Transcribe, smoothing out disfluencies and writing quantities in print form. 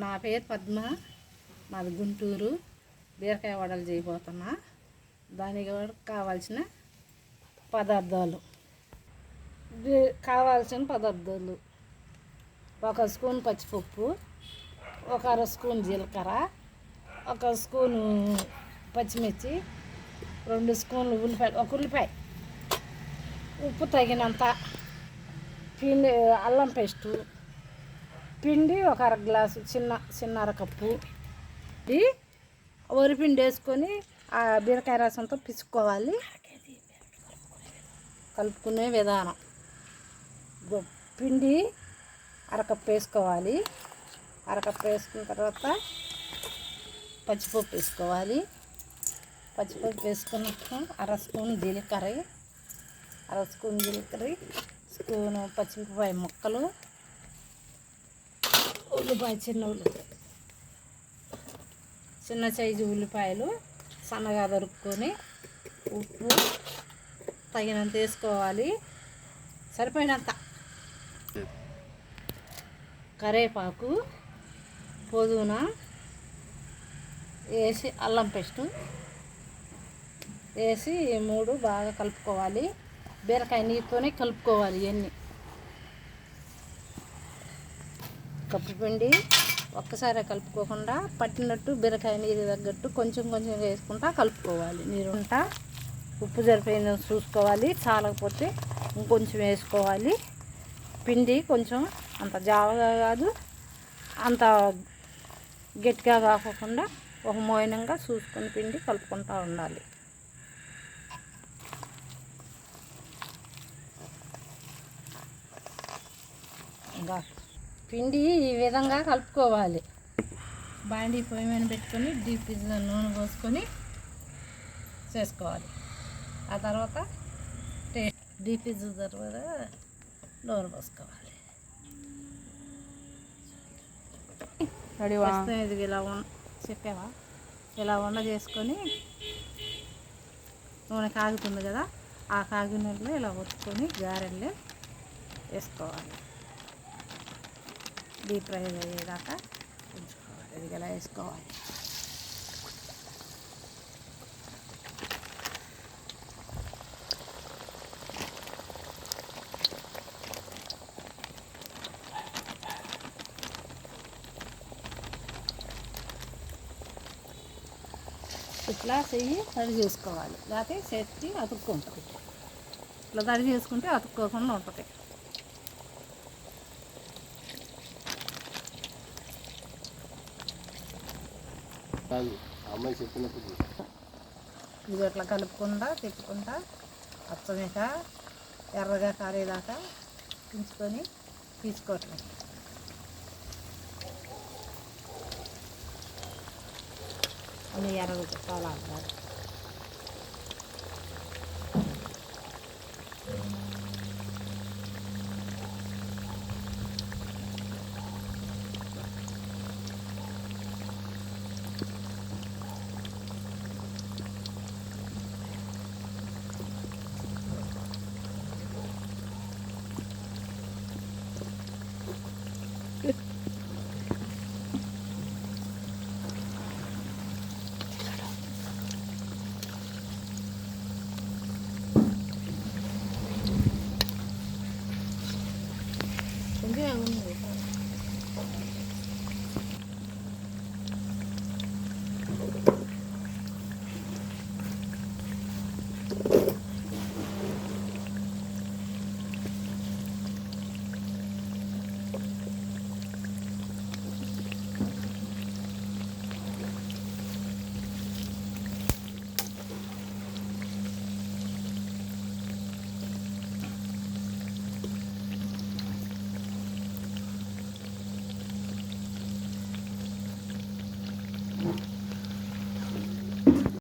నా పేరు పద్మ, మాది గుంటూరు. బీరకాయ వడలు చేయబోతున్నా. దానికి కావాల్సిన పదార్థాలు ఒక స్పూన్ పచ్చిపప్పు, ఒక అర స్పూన్ జీలకర్ర, ఒక స్పూను పచ్చిమిర్చి, 2 స్పూన్లు ఉల్లిపాయ, ఒక ఉల్లిపాయ, ఉప్పు తగినంత, పిండి అల్లం పేస్టు, పిండి ఒక అర గ్లాసు, చిన్న అరకప్పు, వరిపిండి వేసుకొని ఆ బీరకాయ రసంతో పిసుకోవాలి. కలుపుకునే విధానం: పిండి అరకప్పు వేసుకోవాలి. అరకప్పు వేసుకున్న తర్వాత పచ్చిపప్పు వేసుకోవాలి. పచ్చిపప్పు వేసుకున్నాక అర స్పూన్ జీలకర్ర, స్పూను పచ్చిమిరపకాయ ముక్కలు, ఉల్లిపాయ, చిన్న సైజు ఉల్లిపాయలు సన్నగా దొరుకుని, ఉప్పు తగినంత వేసుకోవాలి, సరిపోయినంత, కరివేపాకు, పుదీనా వేసి అల్లం పేస్టు వేసి 3 బాగా కలుపుకోవాలి. బీరకాయ నీరుతోనే కలుపుకోవాలి. ఇవన్నీ కప్పు పిండి ఒక్కసారి కలుపుకోకుండా పట్టినట్టు బీరకాయ నీరు తగ్గట్టు కొంచెం వేసుకుంటా కలుపుకోవాలి. నీరుంటా ఉప్పు సరిపోయిందని చూసుకోవాలి. చాలకపోతే ఇంకొంచెం వేసుకోవాలి. పిండి కొంచెం అంత జావగా కాదు, అంత గట్టిగా కాకుండా ఒక మోయనంగా చూసుకొని పిండి కలుపుకుంటూ ఉండాలి. ఇంకా పిండి ఈ విధంగా కలుపుకోవాలి. బాండీ పొయ్యి మీద పెట్టుకొని డీప్ ఫ్రిడ్జ్లో నూనె పోసుకొని చేసుకోవాలి. ఆ తర్వాత డీప్ ఫ్రిడ్జ్ తర్వాత నూనె పోసుకోవాలి. ఇది ఇలా చెప్పావా, ఇలా వండ చేసుకొని నూనె కాగుతుంది కదా, ఆ కాగినలో ఇలా ఒత్తుకొని గారెల్లో వేసుకోవాలి. డీప్ ఫ్రై అయ్యేదాకా ఉంచుకోవాలి. ఇది ఇలా వేసుకోవాలి. ఇట్లా చెయ్యి తడి చేసుకోవాలి, లేకపోతే చేతి అతుక్కుంటుంది. ఇట్లా తడి చేసుకుంటే అతుక్కోకుండా ఉంటుంది. అమ్మాయి చెప్పినప్పుడు ఇది ఇట్లా కలుపుకుంటా తిప్పుకుంటా అచ్చమేక ఎర్రగా కారేదాకా ఉంచుకొని తీసుకోవటం. అన్ని ఎర్రగా చెప్పాలంటారు. ఉంది.